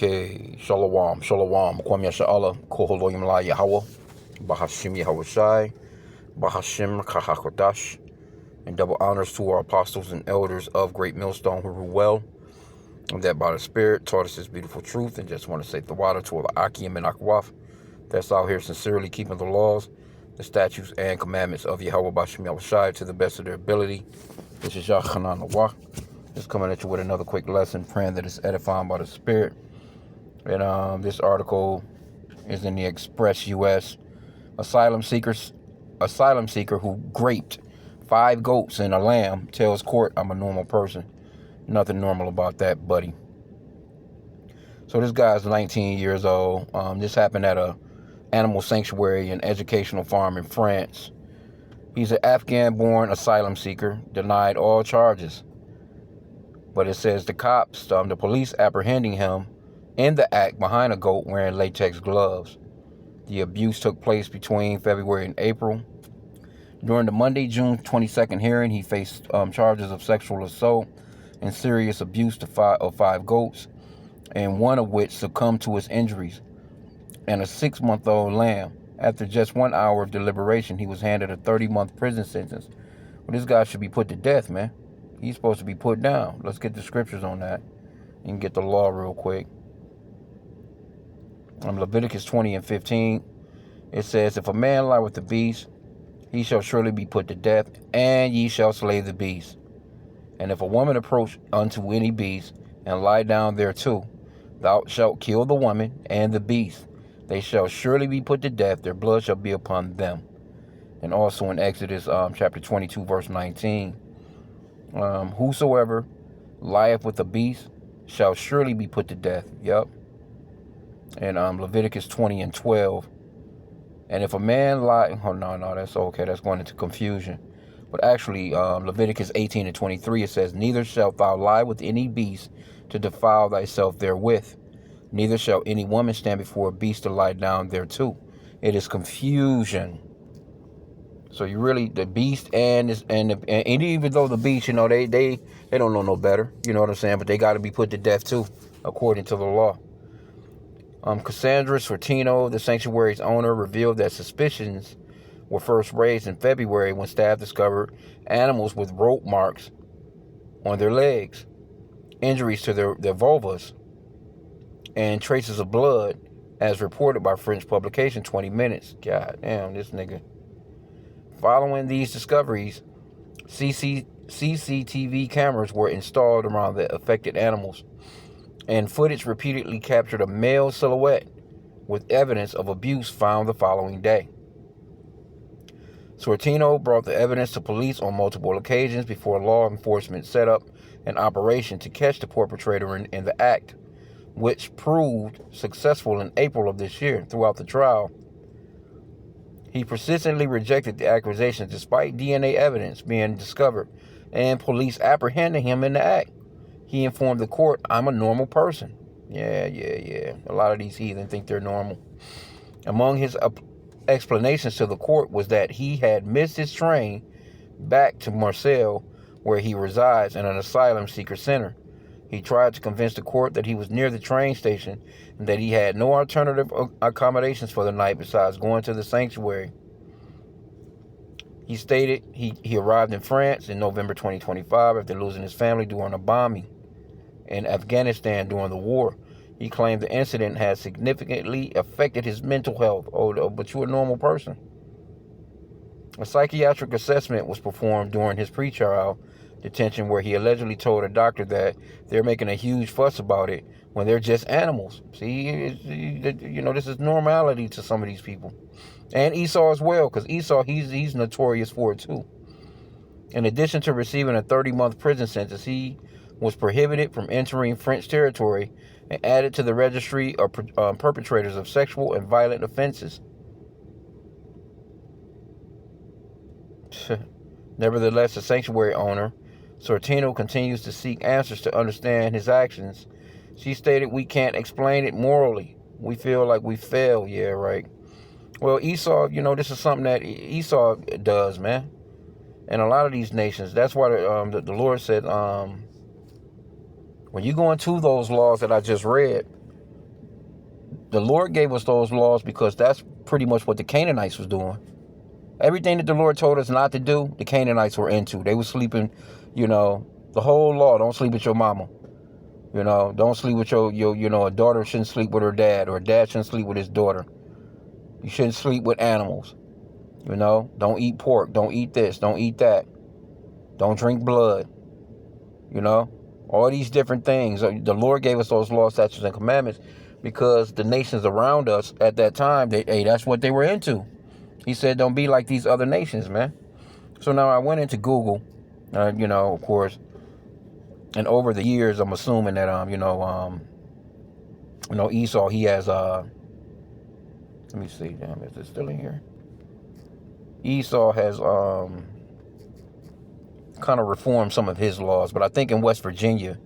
Okay, Shalom, Shalom, Kwam Yasha'Allah, Koholoyim La Yahweh, Bahashim Yahweh Shai, Bahashim Kahakodash, and double honors to our apostles and elders of Great Millstone who rule well, and that by the Spirit taught us this beautiful truth, and just want to say the water to all the H.I.M and Akwaf that's out here sincerely keeping the laws, the statutes, and commandments of Yahweh Bahashim Yahweh Shai to the best of their ability. This is Yachanan Nawah. Just coming at you with another quick lesson, praying that it's edifying by the Spirit. And this article is in the Express U.S. Asylum seeker who raped 5 goats and a lamb tells court, "I'm a normal person." Nothing normal about that, buddy. So this guy's 19 years old. This happened at a animal sanctuary and educational farm in France. He's an Afghan-born asylum seeker, denied all charges. But it says the police apprehending him in the act behind a goat wearing latex gloves. The abuse took place between February and April. During the Monday, June 22nd hearing, he faced charges of sexual assault and serious abuse of 5 goats, and one of which succumbed to his injuries, and a 6-month-old lamb. After just 1 hour of deliberation, he was handed a 30-month prison sentence. Well, this guy should be put to death, man. He's supposed to be put down. Let's get the scriptures on that and get the law real quick. Leviticus 20:15, it says, "If a man lie with the beast, he shall surely be put to death, and ye shall slay the beast. And if a woman approach unto any beast, and lie down thereto, thou shalt kill the woman and the beast. They shall surely be put to death, their blood shall be upon them." And also in Exodus chapter 22, verse 19, "Whosoever lieth with the beast shall surely be put to death." Yep. And Leviticus 20:12. "And if a man lie," oh no, that's okay, that's going into confusion. But actually, Leviticus 18:23, it says, "Neither shalt thou lie with any beast to defile thyself therewith. Neither shall any woman stand before a beast to lie down thereto." It is confusion. So you really, the beast and even though the beast, they don't know no better, you know what I'm saying? But they got to be put to death too, according to the law. Cassandra Sortino, the sanctuary's owner, revealed that suspicions were first raised in February when staff discovered animals with rope marks on their legs, injuries to their vulvas, and traces of blood, as reported by French publication 20 Minutes. God damn, this nigga. Following these discoveries, CCTV cameras were installed around the affected animals, and footage repeatedly captured a male silhouette with evidence of abuse found the following day. Sortino brought the evidence to police on multiple occasions before law enforcement set up an operation to catch the perpetrator in the act, which proved successful in April of this year. Throughout the trial, he persistently rejected the accusations despite DNA evidence being discovered and police apprehending him in the act. He informed the court, "I'm a normal person." Yeah. A lot of these heathen think they're normal. Among his explanations to the court was that he had missed his train back to Marseille, where he resides in an asylum seeker center. He tried to convince the court that he was near the train station and that he had no alternative accommodations for the night besides going to the sanctuary. He stated he arrived in France in November 2025 after losing his family during a bombing in Afghanistan during the war. He claimed the incident had significantly affected his mental health. Oh, but you're a normal person. A psychiatric assessment was performed during his pretrial detention, where he allegedly told a doctor that they're making a huge fuss about it when they're just animals. See, this is normality to some of these people. And Esau as well, because Esau, he's notorious for it too. In addition to receiving a 30-month prison sentence, he was prohibited from entering French territory and added to the registry of perpetrators of sexual and violent offenses. Nevertheless, the sanctuary owner, Sortino, continues to seek answers to understand his actions. She stated, "We can't explain it morally. We feel like we fail." Yeah, right. Well, Esau, this is something that Esau does, man. And a lot of these nations, that's why the Lord said, when you go into those laws that I just read, the Lord gave us those laws because that's pretty much what the Canaanites was doing. Everything that the Lord told us not to do, the Canaanites were into. They were sleeping, the whole law. Don't sleep with your mama. Don't sleep with your a daughter shouldn't sleep with her dad, or a dad shouldn't sleep with his daughter. You shouldn't sleep with animals. Don't eat pork. Don't eat this. Don't eat that. Don't drink blood. All these different things. The Lord gave us those laws, statutes, and commandments because the nations around us at that time, that's what they were into. He said, don't be like these other nations, man. So now I went into Google, of course, and over the years, I'm assuming that, Esau, he has, let me see, damn, is it still in here? Esau has, kind of reformed some of his laws, but I think in West Virginia,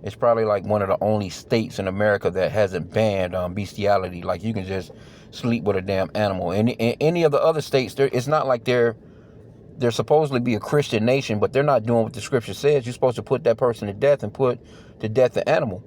it's probably like one of the only states in America that hasn't banned bestiality. Like you can just sleep with a damn animal. In any of the other states, it's not like they're supposedly be a Christian nation, but they're not doing what the scripture says. You're supposed to put that person to death and put to death the animal.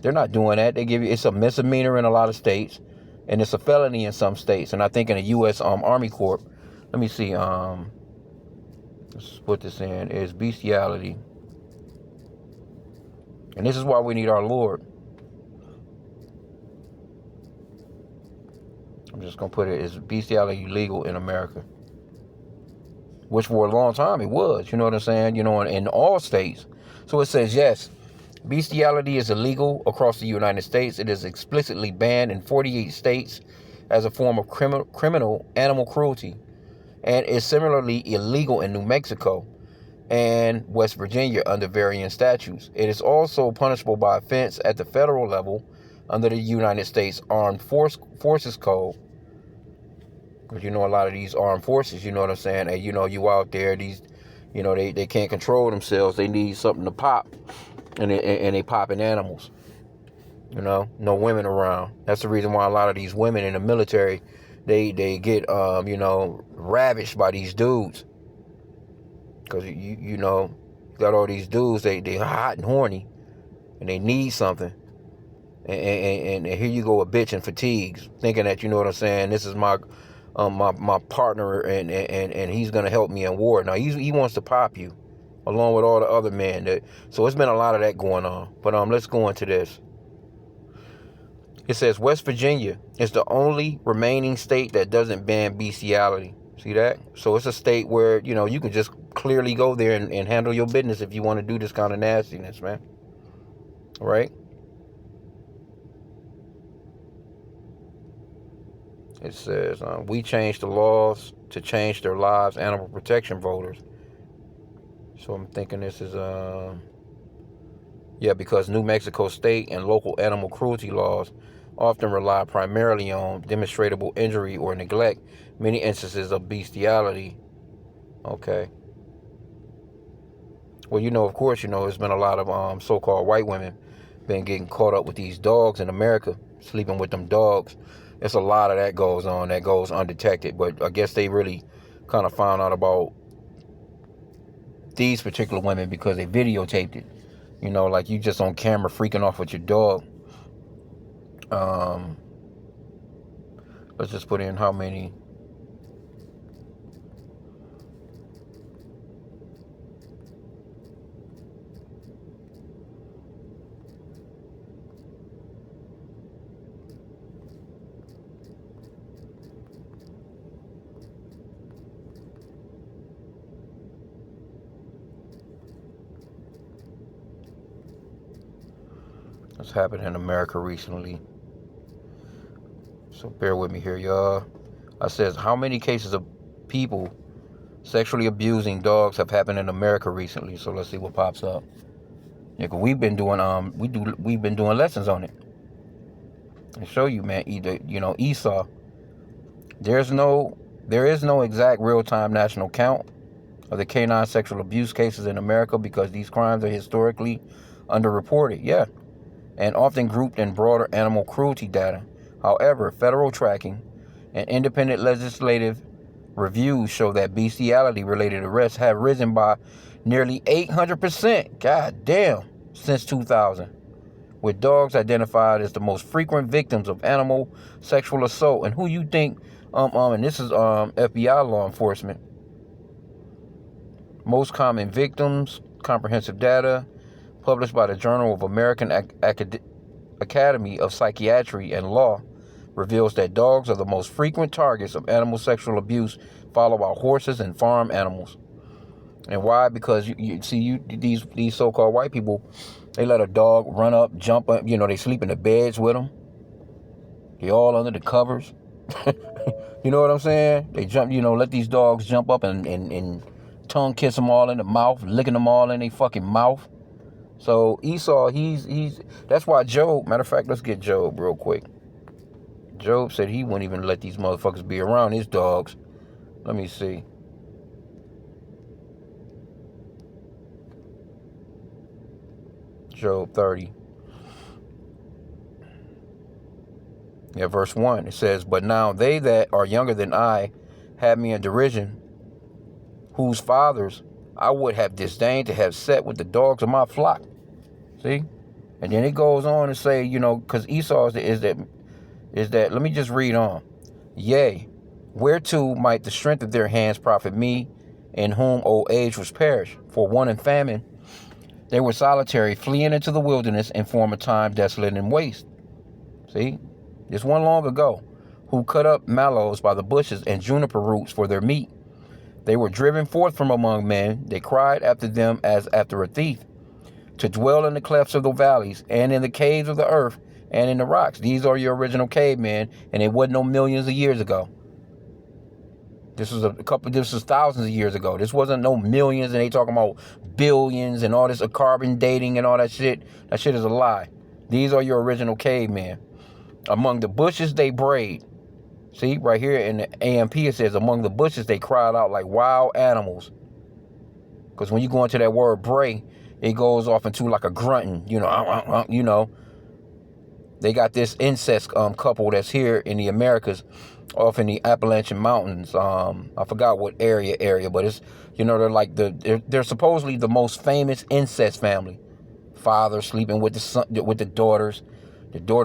They're not doing that. It's a misdemeanor in a lot of states, and it's a felony in some states. And I think in the U.S. Army Corps, let me see. Let's put this in. Is bestiality. And this is why we need our Lord. I'm just going to put it, is bestiality legal in America? Which for a long time it was, you know what I'm saying? In all states. So it says, yes, bestiality is illegal across the United States. It is explicitly banned in 48 states as a form of criminal animal cruelty, and is similarly illegal in New Mexico and West Virginia under varying statutes. It is also punishable by offense at the federal level under the United States Armed Forces Code. Because a lot of these armed forces, you know what I'm saying? And you out there, these, they can't control themselves. They need something to pop, and they popping animals. No women around. That's the reason why a lot of these women in the military, they get ravished by these dudes. Because, you got all these dudes, they hot and horny, and they need something. And here you go, a bitch in fatigues, thinking that, you know what I'm saying, this is my partner, and he's going to help me in war. Now, he wants to pop you, along with all the other men. So it's been a lot of that going on. But let's go into this. It says West Virginia is the only remaining state that doesn't ban bestiality. See that? So it's a state where, you can just clearly go there and handle your business if you want to do this kind of nastiness, man. All right? It says, we changed the laws to change their lives, animal protection voters. So I'm thinking this is, because New Mexico state and local animal cruelty laws often rely primarily on demonstrable injury or neglect, many instances of bestiality. Okay. Well, of course, there's been a lot of so-called white women been getting caught up with these dogs in America, sleeping with them dogs. There's a lot of that goes on that goes undetected, but I guess they really kind of found out about these particular women because they videotaped it. Like you just on camera freaking off with your dog. Let's just put in how many. What's happened in America recently. So bear with me here, y'all. I says, how many cases of people sexually abusing dogs have happened in America recently? So let's see what pops up. Yeah, 'cause we've been doing lessons on it. I show you, man. Esau. There is no exact real-time national count of the canine sexual abuse cases in America because these crimes are historically underreported. Yeah. And often grouped in broader animal cruelty data. However, federal tracking and independent legislative reviews show that bestiality-related arrests have risen by nearly 800%, god damn, since 2000, with dogs identified as the most frequent victims of animal sexual assault. And who you think, and this is FBI law enforcement. Most common victims, comprehensive data, published by the Journal of American Academy of Psychiatry and Law, reveals that dogs are the most frequent targets of animal sexual abuse, followed by horses and farm animals. And why? Because you see, these so-called white people, they let a dog run up, jump up. They sleep in the beds with them. They all under the covers. You know what I'm saying? They jump. Let these dogs jump up and tongue kiss them all in the mouth, licking them all in their fucking mouth. So Esau, he's. That's why Job. Matter of fact, let's get Job real quick. Job said he wouldn't even let these motherfuckers be around his dogs. Let me see. Job 30. Yeah, verse 1. It says, "But now they that are younger than I have me in derision, whose fathers I would have disdained to have set with the dogs of my flock." See? And then it goes on to say, because Esau is that, let me just read on. "Yea, whereto might the strength of their hands profit me, in whom old age was perished? For want and famine, they were solitary, fleeing into the wilderness in former time, desolate and waste." See? This one long ago, who cut up mallows by the bushes and juniper roots for their meat. They were driven forth from among men. They cried after them as after a thief, to dwell in the clefts of the valleys, and in the caves of the earth, and in the rocks. These are your original cavemen, and it wasn't no millions of years ago. This was thousands of years ago. This wasn't no millions, and they talking about billions and all this carbon dating and all that shit. That shit is a lie. These are your original cavemen. Among the bushes they brayed. See, right here in the AMP it says, among the bushes they cried out like wild animals. Because when you go into that word bray, it goes off into like a grunting, They got this incest couple that's here in the Americas, off in the Appalachian Mountains. I forgot what area, but it's, they're like they're supposedly the most famous incest family. Father sleeping with the son, with the daughters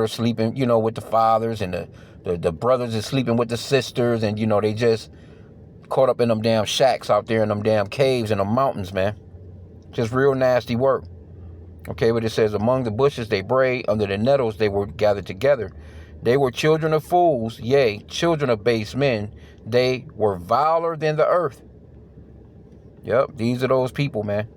sleeping, with the fathers, and the brothers is sleeping with the sisters, and they just caught up in them damn shacks out there in them damn caves in the mountains, man. Just real nasty work. Okay, but it says, among the bushes they brayed, under the nettles they were gathered together. They were children of fools, yea, children of base men. They were viler than the earth. Yep, these are those people, man.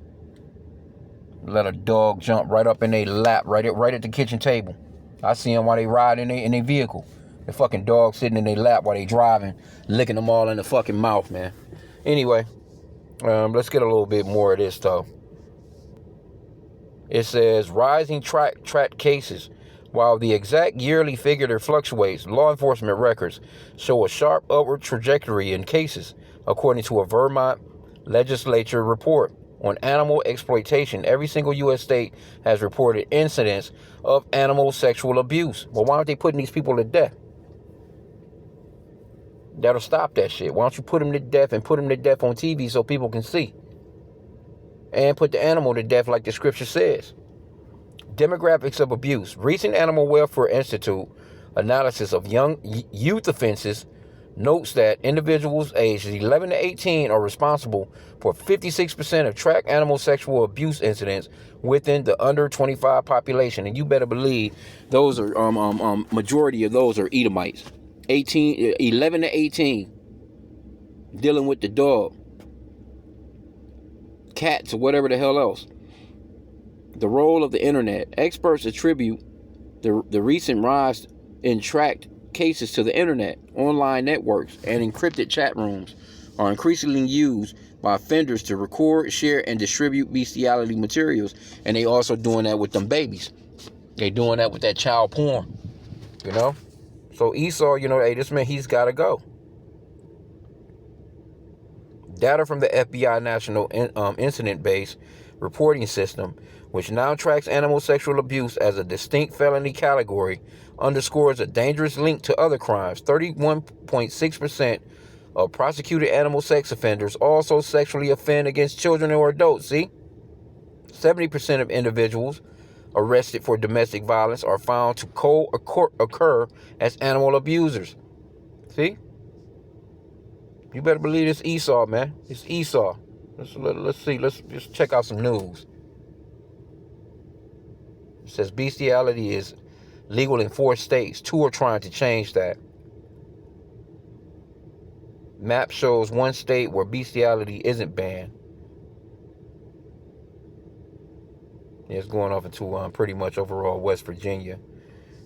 Let a dog jump right up in their lap, right at the kitchen table. I see them while they ride in their vehicle. The fucking dog sitting in their lap while they driving, licking them all in the fucking mouth, man. Anyway, let's get a little bit more of this, though. It says, rising track cases. While the exact yearly figure fluctuates, law enforcement records show a sharp upward trajectory in cases, according to a Vermont legislature report on animal exploitation. Every single U.S. state has reported incidents of animal sexual abuse. Well, why aren't they putting these people to death? That'll stop that shit. Why don't you put them to death and put them to death on TV so people can see? And put the animal to death like the scripture says. Demographics of abuse. Recent Animal Welfare Institute analysis of youth offenses notes that individuals aged 11 to 18 are responsible for 56% of tracked animal sexual abuse incidents within the under 25 population. And you better believe those are majority of those are Edomites. 11 to 18, dealing with the dog, cats, or whatever the hell else. The role of the internet. Experts attribute the recent rise in tracked cases to the internet. Online networks and encrypted chat rooms are increasingly used by offenders to record, share, and distribute bestiality materials. And they also doing that with them babies. They doing that with that child porn. So Esau, hey, this man, he's got to go. Data from the FBI National Incident-Based Reporting System, which now tracks animal sexual abuse as a distinct felony category, underscores a dangerous link to other crimes. 31.6% of prosecuted animal sex offenders also sexually offend against children or adults. See? 70% of individuals arrested for domestic violence are found to co-occur as animal abusers. See? You better believe it's Esau, man. It's Esau. Let's see. Let's just check out some news. It says bestiality is legal in 4 states. 2 are trying to change that. Map shows 1 state where bestiality isn't banned. It's going off into pretty much overall West Virginia.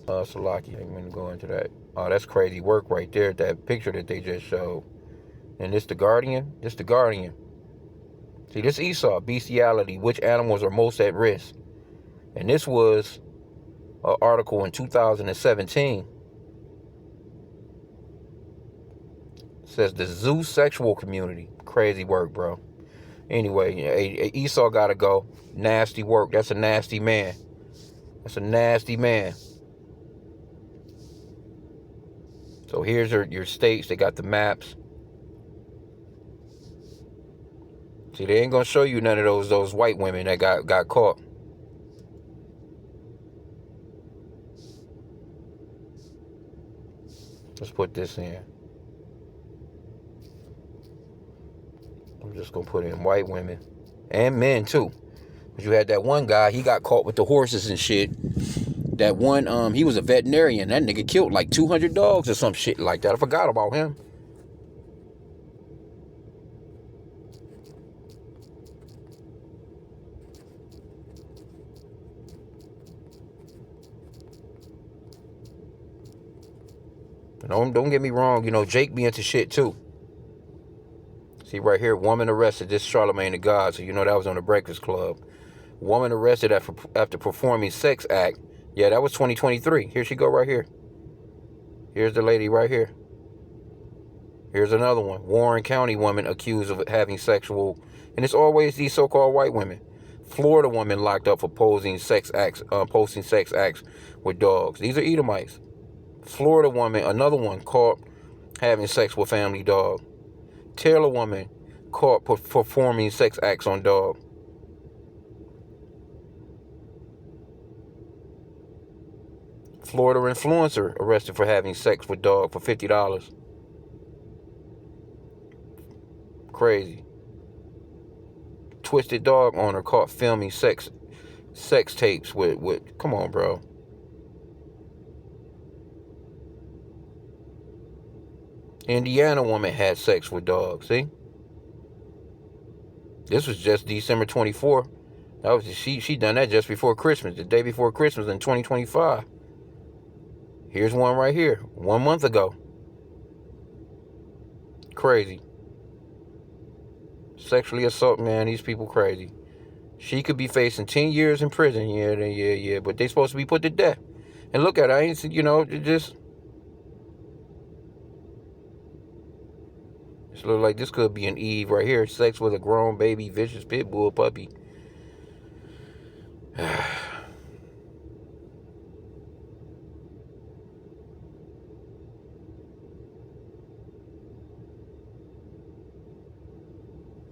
Salaki, I'm going to go into that. Oh, that's crazy work right there. That picture that they just showed. And this the Guardian? This the Guardian. See, this Esau, bestiality, which animals are most at risk? And this was an article in 2017. It says the zoo sexual community. Crazy work, bro. Anyway, Esau gotta go. Nasty work. That's a nasty man. That's a nasty man. So here's your states. They got the maps. See, they ain't gonna show you none of those white women that got caught. Let's put this in. I'm just gonna put in white women and men too. But you had that one guy, he got caught with the horses and shit. That one, he was a veterinarian. That nigga killed like 200 dogs or some shit like that. I forgot about him. Don't get me wrong, you know, Jake be into shit too. See right here, woman arrested. This Charlemagne the God, so you know that was on the Breakfast Club. Woman arrested after performing sex act. Yeah, that was 2023. Here she go right here. Here's the lady right here. Here's another one. Warren County woman accused of having sexual, and it's always these so-called white women. Florida woman locked up for posting sex acts with dogs. These are Edomites. Florida woman, another one caught having sex with family dog. Taylor woman caught performing sex acts on dog. Florida influencer arrested for having sex with dog for $50. Crazy. Twisted dog owner caught filming sex tapes with come on, bro. Indiana woman had sex with dog. See? This was just December 24th. That was she done that just before Christmas, the day before Christmas in 2025. Here's one right here, 1 month ago. Crazy. Sexually assault, man, these people crazy. She could be facing 10 years in prison. Yeah, but they supposed to be put to death. And look at her, I ain't, you know, just look like this could be an Eve right here. Sex with a grown baby, vicious pit bull puppy.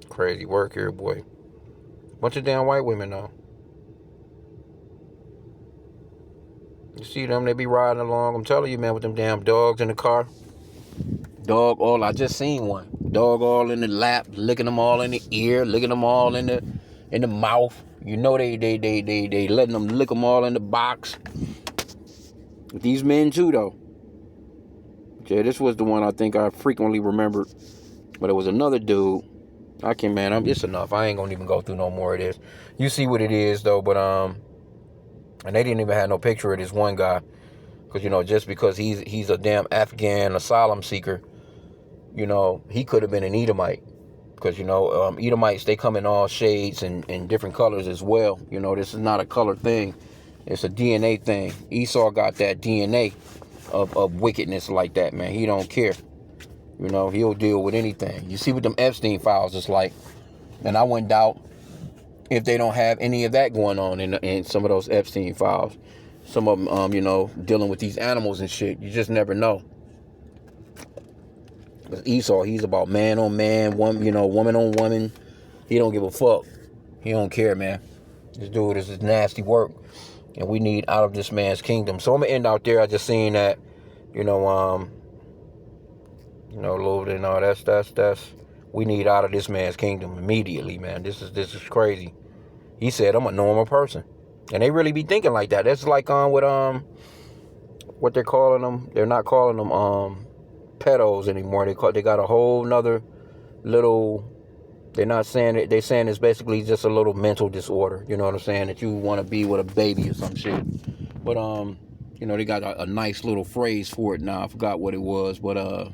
Crazy work here, boy. Bunch of damn white women, though. You see them, they be riding along. I'm telling you, man, with them damn dogs in the car. Dog all, I just seen one. Dog all in the lap, licking them all in the ear, licking them all in the mouth. You know they letting them lick them all in the box. These men too, though. Yeah, this was the one I think I frequently remembered. But it was another dude. I can't, man, it's enough. I ain't gonna even go through no more of this. You see what it is, though, but, and they didn't even have no picture of this one guy. Because, you know, just because he's a damn Afghan asylum seeker, you know, he could have been an Edomite. Because, you know, Edomites, they come in all shades and different colors as well. You know, this is not a color thing. It's a DNA thing. Esau got that DNA of wickedness like that, man. He don't care. You know, he'll deal with anything. You see what them Epstein files is like. And I wouldn't doubt if they don't have any of that going on in some of those Epstein files. Some of them, you know, dealing with these animals and shit. You just never know. Because Esau, he's about man on man, woman on woman. He don't give a fuck. He don't care, man. This dude is nasty work. And we need out of this man's kingdom. So I'm going to end out there. I just seen that, Lord, and all that's we need out of this man's kingdom immediately, man. This is crazy. He said, I'm a normal person. And they really be thinking like that. That's like with what they're calling them. They're not calling them pedos anymore. They got a whole nother little. They're not saying it. They're saying it's basically just a little mental disorder. You know what I'm saying? That you want to be with a baby or some shit. But they got a nice little phrase for it now. I forgot what it was, but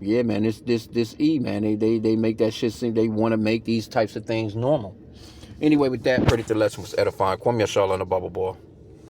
yeah, man, this E, man, they make that shit seem they want to make these types of things normal. Anyway, with that, pray that the lesson was edifying. Kwame Yashala and the Bubble Ball.